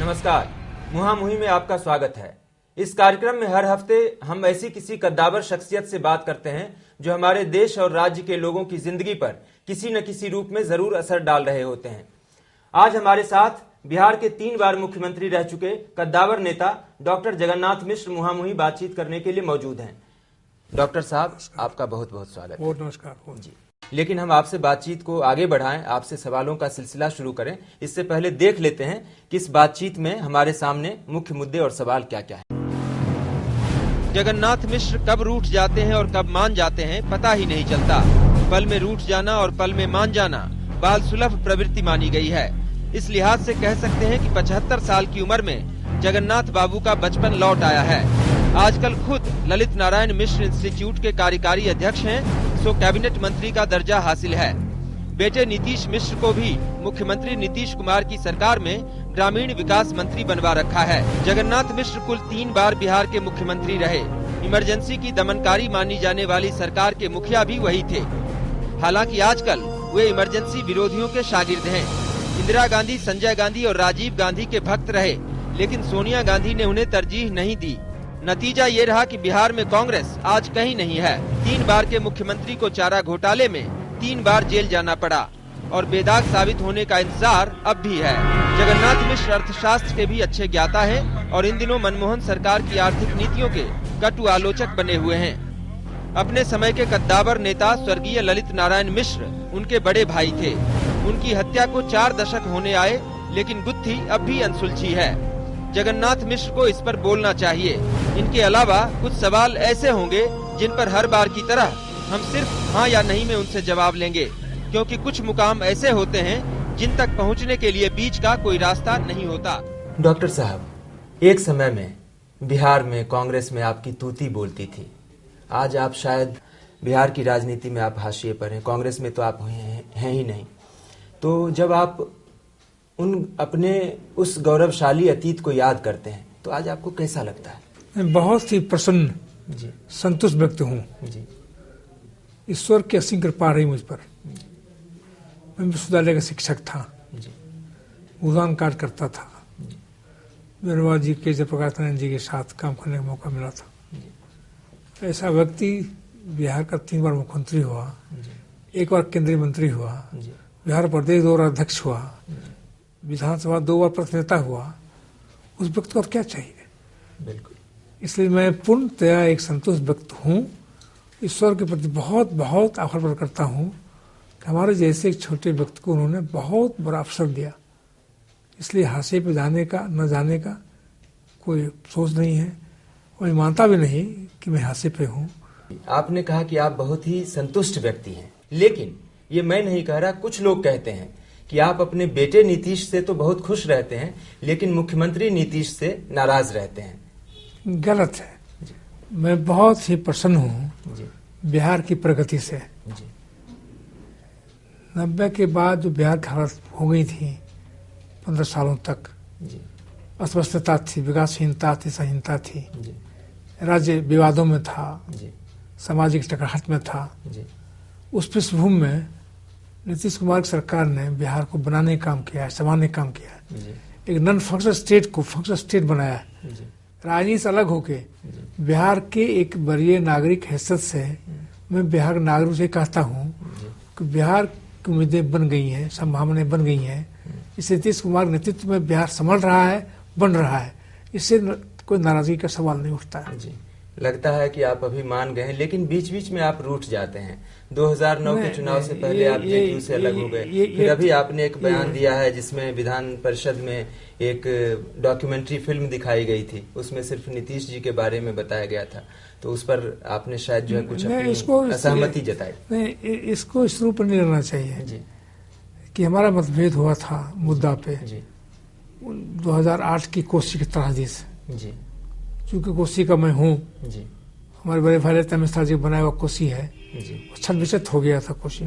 नमस्कार, मुहामुही में आपका स्वागत है। इस कार्यक्रम में हर हफ्ते हम ऐसी किसी कद्दावर शख्सियत से बात करते हैं जो हमारे देश और राज्य के लोगों की जिंदगी पर किसी न किसी रूप में जरूर असर डाल रहे होते हैं। आज हमारे साथ बिहार के 3 बार मुख्यमंत्री रह चुके कद्दावर नेता डॉक्टर जगन्नाथ मिश्र मुहामुही बातचीत करने के लिए मौजूद हैं। डॉक्टर साहब, आपका बहुत बहुत स्वागत है। बहुत नमस्कार जी। लेकिन हम आपसे बातचीत को आगे बढ़ाएं, आपसे सवालों का सिलसिला शुरू करें, इससे पहले देख लेते हैं कि इस बातचीत में हमारे सामने मुख्य मुद्दे और सवाल क्या क्या है। जगन्नाथ मिश्र कब रूठ जाते हैं और कब मान जाते हैं पता ही नहीं चलता। पल में रूठ जाना और पल में मान जाना बाल सुलभ प्रवृत्ति मानी गई है। इस लिहाज से कह सकते हैं कि 75 साल की उम्र में जगन्नाथ बाबू का बचपन लौट आया है। आजकल खुद ललित नारायण मिश्र इंस्टीट्यूट के कार्यकारी अध्यक्ष हैं, सो कैबिनेट मंत्री का दर्जा हासिल है। बेटे नीतीश मिश्र को भी मुख्यमंत्री नीतीश कुमार की सरकार में ग्रामीण विकास मंत्री बनवा रखा है। जगन्नाथ मिश्र कुल 3 बार बिहार के मुख्यमंत्री रहे। इमरजेंसी की दमनकारी मानी जाने वाली सरकार के मुखिया भी वही थे। हालांकि आजकल वे इमरजेंसी विरोधियों के शागिर्द हैं। इंदिरा गांधी, संजय गांधी और राजीव गांधी के भक्त रहे, लेकिन सोनिया गांधी ने उन्हें तरजीह नहीं दी। नतीजा ये रहा कि बिहार में कांग्रेस आज कहीं नहीं है। 3 बार के मुख्यमंत्री को चारा घोटाले में 3 बार जेल जाना पड़ा और बेदाग साबित होने का इंतजार अब भी है। जगन्नाथ मिश्र अर्थशास्त्र के भी अच्छे ज्ञाता हैं और इन दिनों मनमोहन सरकार की आर्थिक नीतियों के कटु आलोचक बने हुए हैं। अपने समय के कद्दावर नेता स्वर्गीय ललित नारायण मिश्र उनके बड़े भाई थे। उनकी हत्या को 4 दशक होने आए, लेकिन गुत्थी अब भी अनसुलझी है। जगन्नाथ मिश्र को इस पर बोलना चाहिए। इनके अलावा कुछ सवाल ऐसे होंगे जिन पर हर बार की तरह हम सिर्फ हाँ या नहीं में उनसे जवाब लेंगे, क्योंकि कुछ मुकाम ऐसे होते हैं जिन तक पहुंचने के लिए बीच का कोई रास्ता नहीं होता। डॉक्टर साहब, एक समय में बिहार में कांग्रेस में आपकी तूती बोलती थी। आज आप शायद बिहार की राजनीति में आप हाशिए पर हैं, कांग्रेस में तो आप हैं ही नहीं। तो जब आप उन अपने उस गौरवशाली अतीत को याद करते हैं तो आज आपको कैसा लगता है? मैं बहुत ही प्रसन्न, संतुष्ट व्यक्ति हूँ। ईश्वर की असीम कृपा रही मुझ पर। मैं विश्वविद्यालय का शिक्षक था, उद्यान कार्य करता था। मेरवा जी के जयप्रकाश नारायण जी के साथ काम करने का मौका मिला था। ऐसा व्यक्ति बिहार का 3 बार मुख्यमंत्री हुआ, 1 बार केंद्रीय मंत्री हुआ, बिहार प्रदेश 2 बार अध्यक्ष हुआ, विधानसभा 2 बार प्रतिनेता हुआ। उस व्यक्ति को और क्या चाहिए? बिल्कुल। इसलिए मैं पूर्णतया एक संतुष्ट व्यक्ति हूँ। ईश्वर के प्रति बहुत बहुत आभार प्रकट करता हूँ कि हमारे जैसे एक छोटे व्यक्ति को उन्होंने बहुत बड़ा अवसर दिया। इसलिए हाशिए पे जाने का न जाने का कोई सोच नहीं है और मानता भी नहीं कि मैं हाशिए पे हूँ। आपने कहा कि आप बहुत ही संतुष्ट व्यक्ति हैं, लेकिन ये मैं नहीं कह रहा, कुछ लोग कहते हैं कि आप अपने बेटे नीतीश से तो बहुत खुश रहते हैं, लेकिन मुख्यमंत्री नीतीश से नाराज रहते हैं। गलत है। मैं बहुत ही प्रसन्न हूँ बिहार की प्रगति से। 90 के बाद जो बिहार की हालत हो गई थी 15 सालों तक, अस्वस्थता थी, विकासहीनता थी, संहीनता थी, राज्य विवादों में था, सामाजिक टकराहट में था। उस पृष्ठभूमि में नीतीश कुमार की सरकार ने बिहार को बनाने का काम किया है, संभालने का काम किया है। एक नॉन फंक्शनल स्टेट को फंक्शनल स्टेट बनाया है। राजनीति से अलग होके बिहार के एक वरीय नागरिक हैसियत से मैं बिहार के नागरिक से कहता हूँ कि बिहार की उम्मीदें बन गई हैं, संभावनाएं बन गई हैं। इस नीतीश कुमार के नेतृत्व में बिहार संभल रहा है, बन रहा है। इससे कोई नाराजगी का सवाल नहीं उठता है। लगता है कि आप अभी मान गए हैं, लेकिन बीच बीच में आप रूठ जाते हैं। 2009 के चुनाव से पहले आप जेडीयू से अलग हो गए, फिर अभी आपने एक बयान दिया है जिसमें विधान परिषद में एक डॉक्यूमेंट्री फिल्म दिखाई गई थी, उसमें सिर्फ नीतीश जी के बारे में बताया गया था, तो उस पर आपने शायद जो है कुछ असहमति जताई। नहीं, इसको इस रूप पर नहीं लेना चाहिए कि हमारा मतभेद हुआ था मुद्दा पे 2008 की कोसी की तराजी से। चूंकि कोसी का मैं हूँ, हमारे बड़े भाई लता मिश्रा जी बनाया हुआ कोसी है, छत हो गया था कोसी।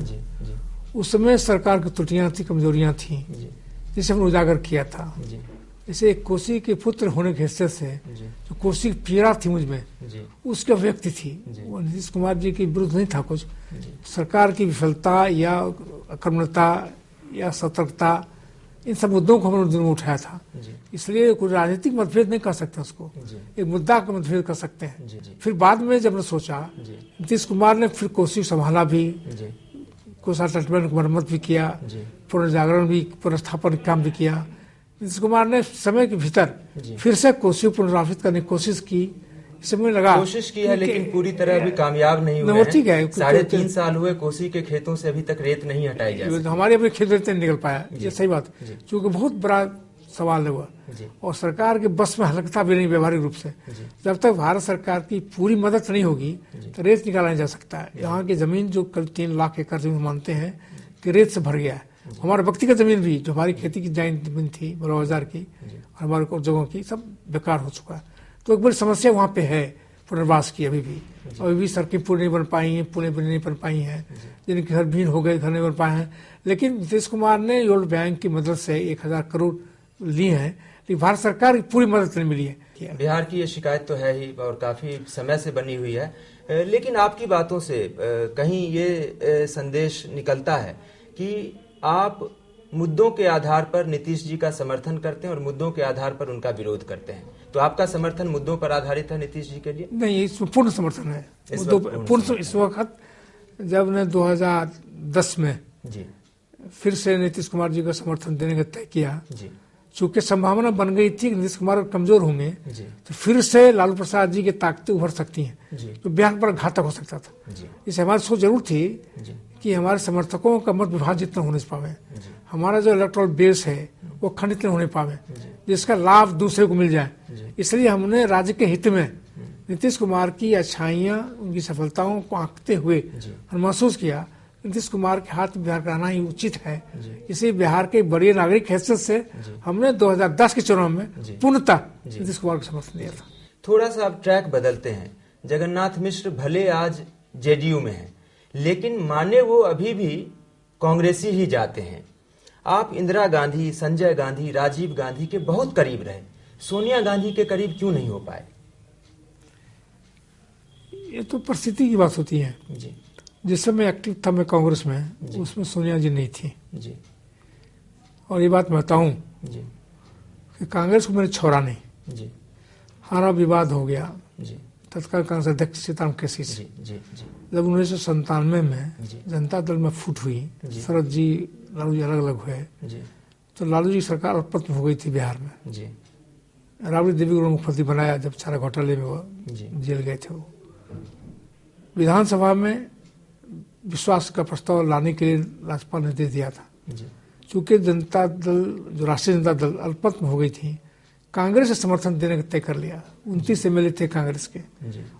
उस समय सरकार की त्रुटियां थी, कमजोरियां थी, जिसे हमने उजागर किया था। जैसे एक कोसी के पुत्र होने की हैसियत से जो कोसी की पीड़ा थी मुझ में, उसकी अभिव्यक्ति थी। वो नीतीश कुमार जी के विरुद्ध नहीं था कुछ, सरकार की विफलता या अकर्मण्यता या सतर्कता इन सब मुद्दों को हमने उन दिनों में उठाया था। इसलिए कोई राजनीतिक मतभेद नहीं कर सकते उसको, एक मुद्दा का मतभेद कर सकते हैं। फिर बाद में जब ने सोचा, नीतीश कुमार ने फिर कोशिश संभाला भी, कोसा तटबंध की मरम्मत भी किया, पुनर्जागरण भी, पुनर्स्थापन काम भी किया। नीतीश कुमार ने समय के भीतर फिर से कोसी पुनर्स्थापित करने की कोशिश की। समय लगा, कोशिश की है, लेकिन पूरी तरह अभी कामयाब नहीं हुए ठीक है। 3.5 साल हुए, कोसी के खेतों से अभी तक रेत नहीं हटाई जा सकी। हमारे अपने खेत रेत नहीं निकल पाया, ये सही बात, क्योंकि बहुत बड़ा सवाल है वो, और सरकार के बस में हलकता भी नहीं व्यवहारिक रूप से। जब तक भारत सरकार की पूरी मदद नहीं होगी तो रेत निकाला नहीं जा सकता है। यहाँ की जमीन जो कल 3 लाख एकड़ जमीन मानते हैं कि रेत से भर गया है। हमारा व्यक्तिगत जमीन भी, जो हमारी खेती की जमीन थी 12,000 की, और हमारे को जगहों की, सब बेकार हो चुका है। तो एक बड़ी समस्या वहाँ पे है पुनर्वास की। अभी भी सड़कें पूरी नहीं बन पाई हैं, पुलें नहीं बन पाई हैं, जिनके घर भीन हो गए, घर नहीं बन पाए हैं। लेकिन नीतीश कुमार ने वर्ल्ड बैंक की मदद से 1,000 करोड़ लिए हैं, लेकिन भारत सरकार की पूरी मदद नहीं मिली है। बिहार की ये शिकायत तो है ही और काफी समय से बनी हुई है, लेकिन आपकी बातों से कहीं ये संदेश निकलता है कि आप मुद्दों के आधार पर नीतीश जी का समर्थन करते हैं और मुद्दों के आधार पर उनका विरोध करते हैं। तो आपका समर्थन मुद्दों पर आधारित है नीतीश जी के लिए? नहीं, इसमें पूर्ण समर्थन है। इस वक्त जब ने 2010 में फिर से नीतीश कुमार जी का समर्थन देने का तय किया, चूंकि संभावना बन गई थी कि नीतीश कुमार कमजोर होंगे तो फिर से लालू प्रसाद जी की ताकतें उभर सकती हैं, तो बिहार पर घातक हो सकता था। इससे हमारी सोच जरूर थी कि हमारे समर्थकों का मत विभाजन जितना होने पावे, हमारा जो इलेक्टोरल बेस है वो खंडित नहीं होने पावे, जिसका लाभ दूसरे को मिल जाए। इसलिए हमने राज्य के हित में नीतीश कुमार की अच्छाइयाँ, उनकी सफलताओं को आंकते हुए महसूस किया नीतीश कुमार के हाथ में बिहार का आना ही उचित है। इसी बिहार के बड़े नागरिक हैसियत से हमने 2010 के चुनाव में पूर्णतः नीतीश कुमार को समर्थन दिया था। थोड़ा सा आप ट्रैक बदलते हैं। जगन्नाथ मिश्र भले आज जेडीयू में हैं, लेकिन माने वो अभी भी कांग्रेसी ही जाते हैं। आप इंदिरा गांधी, संजय गांधी, राजीव गांधी के बहुत करीब रहे, सोनिया गांधी के करीब क्यों नहीं हो पाए? ये तो परिस्थिति की बात होती है जी। जिस समय एक्टिव था मैं कांग्रेस में, उसमें सोनिया जी नहीं थी जी। और ये बात मैं बताऊं कि कांग्रेस को मैंने छोड़ा नहीं जी। हारा विवाद हो गया जी। तत्काल कांग्रेस अध्यक्ष सीताराम केसी से जब 1997 में जनता दल में फूट हुई, शरद जी लालू जी अलग अलग हुए, तो लालू जी सरकार उत्पन्न हो गई थी बिहार में। राबड़ी देवी को मुख्यमंत्री बनाया जब सारा घोटाले में वो जेल गए थे। वो विधानसभा में विश्वास का प्रस्ताव लाने के लिए राज्यपाल ने दे दिया था। चूंकि जनता दल, जो राष्ट्रीय जनता दल अल्पमत में हो गई थी, कांग्रेस से समर्थन देने का तय कर लिया। 29 एमएलए थे कांग्रेस के,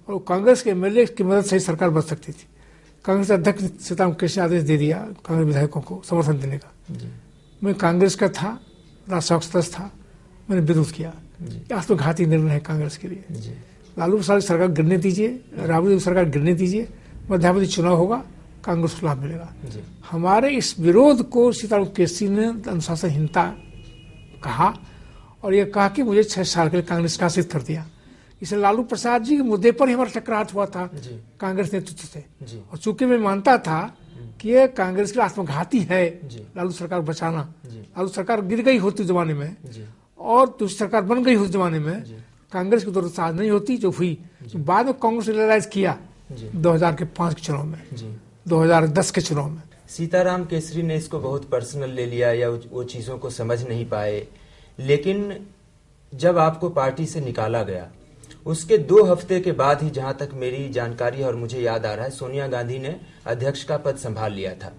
और कांग्रेस के एमएलए की मदद से ही सरकार बच सकती थी। कांग्रेस अध्यक्ष सीताराम केसी ने आदेश दे दिया कांग्रेस विधायकों को समर्थन देने का। मैं कांग्रेस का था, राज्यसभा सदस्य था, मैंने विरोध किया। आत्मघाती निर्णय है कांग्रेस के लिए। लालू प्रसाद सरकार गिरने दीजिए, राबड़ी सरकार गिरने दीजिए, मध्यावधि चुनाव होगा, कांग्रेस को लाभ मिलेगा। हमारे इस विरोध को सीताराम केसी ने अनुशासनहीनता कहा, और ये कहा कि मुझे 6 साल के लिए कांग्रेस शासित कर दिया। इसलिए लालू प्रसाद जी के मुद्दे पर ही हमारा टकराव हुआ था कांग्रेस नेतृत्व से। और चूंकि मैं मानता था कि ये कांग्रेस के आत्मघाती है लालू सरकार बचाना, लालू सरकार गिर गई होती जमाने में और दूसरी सरकार बन गई उस जमाने में, कांग्रेस की जरूरत आज नहीं होती जो हुई। बाद में कांग्रेस ने रियलाइज किया 2005 के चुनाव में, 2010 के चुनाव में। सीताराम केसरी ने इसको बहुत पर्सनल ले लिया या वो चीजों को समझ नहीं पाए, लेकिन जब आपको पार्टी से निकाला गया उसके 2 हफ्ते के बाद ही, जहां तक मेरी जानकारी है और मुझे याद आ रहा है, सोनिया गांधी ने अध्यक्ष का पद संभाल लिया था।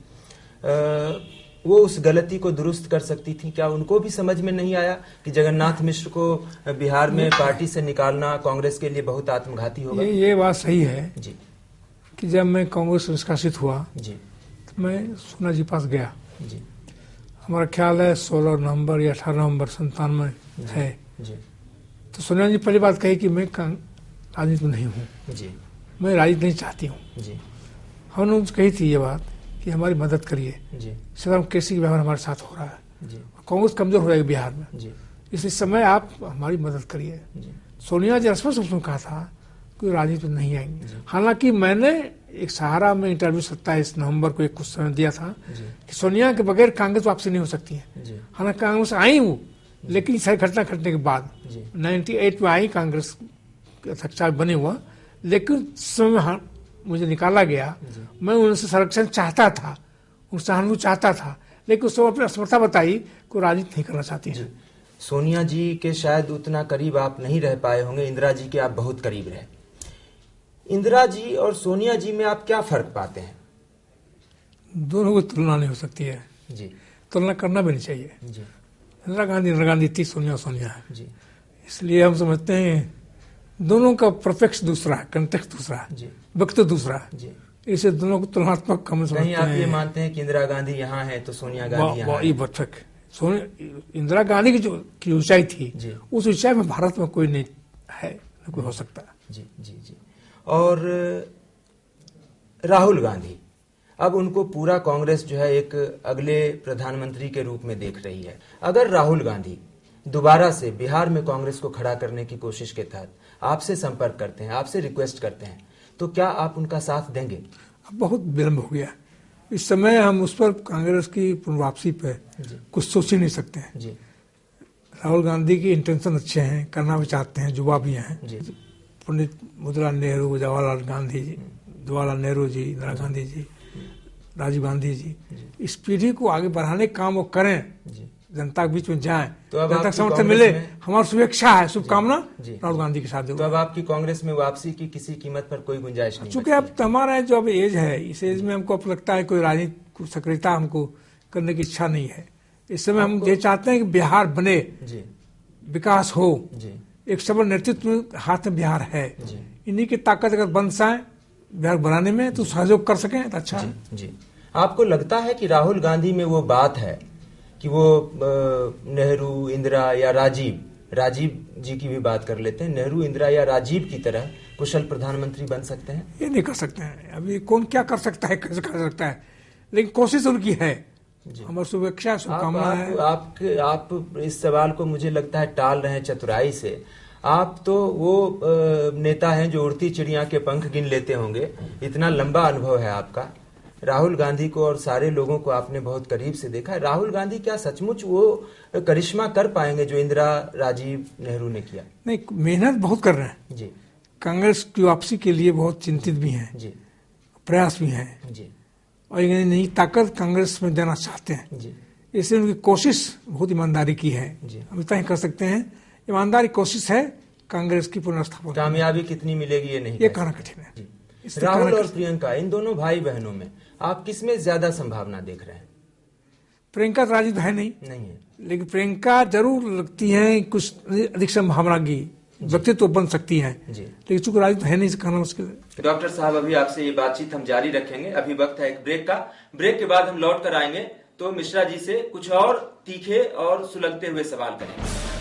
वो उस गलती को दुरुस्त कर सकती थी। क्या उनको भी समझ में नहीं आया कि जगन्नाथ मिश्र को बिहार में पार्टी से निकालना कांग्रेस के लिए बहुत आत्मघाती होगा? ये बात सही है जी कि जब मैं कांग्रेस निष्कासित हुआ जी, तो मैं सोनिया जी पास गया जी। हमारा ख्याल है 16 नवंबर या 18 नवंबर 97 है जी। तो सोनिया जी पहली बात कही कि मैं राजनीति में नहीं हूँ जी, मैं राजनीति नहीं चाहती हूँ जी। हमने उनसे कही थी ये बात कि हमारी मदद करिए, सीताराम केसी का व्यवहार हमारे साथ हो रहा है जी। कांग्रेस कमजोर हो जाएगी बिहार में जी। इस समय आप हमारी मदद करिए। सोनिया जी स्पष्ट रूप से कहा था कि राजनीति में नहीं आएंगे। हालांकि मैंने एक सहारा में इंटरव्यू 27 नवंबर को एक कुछ समय दिया था कि सोनिया के बगैर कांग्रेस वापसी नहीं हो सकती है। हालांकि कांग्रेस आई वो, लेकिन सारी घटना घटने के बाद 98 में आई, कांग्रेस अध्यक्ष बने हुआ, लेकिन समय मुझे निकाला गया। मैं उनसे संरक्षण चाहता था, उनसे सहानुभूति चाहता था, लेकिन उस समय अपनी असमर्थता बताई को राजनीति नहीं करना चाहती है। सोनिया जी के शायद उतना करीब आप नहीं रह पाए होंगे, इंदिरा जी के आप बहुत करीब रहे। इंदिरा जी और सोनिया जी में आप क्या फर्क पाते हैं? दोनों की तुलना नहीं हो सकती है जी, तुलना करना भी नहीं चाहिए जी। इंदिरा गांधी थी, सोनिया है जी। इसलिए हम समझते हैं दोनों का परफेक्ट दूसरा है, कंटेक्स्ट दूसरा है, वक्त दूसरा है, इसे दोनों को तुलनात्मक हम समझते हैं। आप ये मानते हैं कि इंदिरा गांधी यहाँ है तो सोनिया गांधी यहाँ है? इंदिरा गांधी की ऊंचाई थी, उस ऊंचाई में भारत में कोई नहीं है, कोई हो सकता है। जी जी जी। और राहुल गांधी, अब उनको पूरा कांग्रेस जो है एक अगले प्रधानमंत्री के रूप में देख रही है। अगर राहुल गांधी दोबारा से बिहार में कांग्रेस को खड़ा करने की कोशिश के तहत आपसे संपर्क करते हैं, आपसे रिक्वेस्ट करते हैं, तो क्या आप उनका साथ देंगे? अब बहुत विलंब हो गया इस समय, हम उस पर कांग्रेस की पुनर्वापसी पे कुछ सोच ही नहीं सकते हैं जी। राहुल गांधी की इंटेंशन अच्छे हैं, करना भी चाहते हैं, युवा भी हैं। पंडित मोतीलाल नेहरू, जवाहरलाल नेहरू जी, इंदिरा गांधी जी, राजीव गांधी जी, इस पीढ़ी को आगे बढ़ाने का काम वो करें, जनता के बीच में जाएं, तो जनता समर्थन मिले, हमारी शुभेच्छा है, शुभकामना राहुल गांधी के साथ। तो अब आपकी कांग्रेस में वापसी की किसी कीमत पर कोई गुंजाइश नहीं? चूंकि अब हमारा जो अब एज है, इस एज में हमको अब लगता है कोई राजनीतिक सक्रियता हमको करने की इच्छा नहीं है। इस समय हम ये चाहते हैं कि बिहार बने, विकास हो, एक सबल नेतृत्व हाथ में बिहार है, इन्हीं की ताकत अगर बन जाए बिहार बनाने में तो सहयोग कर सकें तो अच्छा है जी। आपको लगता है कि राहुल गांधी में वो बात है कि वो नेहरू, इंदिरा या राजीव जी की भी बात कर लेते हैं, नेहरू, इंदिरा या राजीव की तरह कुशल प्रधानमंत्री बन सकते हैं? ये नहीं कर सकते हैं, अभी कौन क्या कर सकता है, कैसे कर सकता है, लेकिन कोशिश उनकी है। हमारी शुभेच्छा, शुभकामना है। आप इस सवाल को मुझे लगता है टाल रहे हैं चतुराई से। आप तो वो नेता हैं जो उड़ती चिड़िया के पंख गिन लेते होंगे, इतना लंबा अनुभव है आपका। राहुल गांधी को और सारे लोगों को आपने बहुत करीब से देखा है। राहुल गांधी क्या सचमुच वो करिश्मा कर पाएंगे जो इंदिरा, राजीव, नेहरू ने किया? नहीं, मेहनत बहुत कर रहे हैं जी। कांग्रेस की वापसी के लिए बहुत चिंतित भी हैं जी, प्रयास भी हैं जी, और ये नई ताकत कांग्रेस में देना चाहते हैं जी। इसलिए उनकी कोशिश बहुत ईमानदारी की है जी। हम इतना ही कर सकते हैं, ईमानदारी कोशिश है कांग्रेस की पुनर्स्थापना। कामयाबी कितनी मिलेगी ये नहीं, ये कहना कठिन है। राहुल और प्रियंका, इन दोनों भाई बहनों में आप किसमें ज्यादा संभावना देख रहे हैं? प्रियंका तो राजनीति है नहीं है, लेकिन प्रियंका जरूर लगती है कुछ अधिक संभावना की व्यक्तित्व बन सकती है जी, लेकिन चूंकि राजनीति है नहीं, कहना मुश्किल है। डॉक्टर साहब, अभी आपसे ये बातचीत हम जारी रखेंगे, अभी वक्त है एक ब्रेक का। ब्रेक के बाद हम लौट कर आएंगे तो मिश्रा जी से कुछ और तीखे और सुलगते हुए सवाल करेंगे।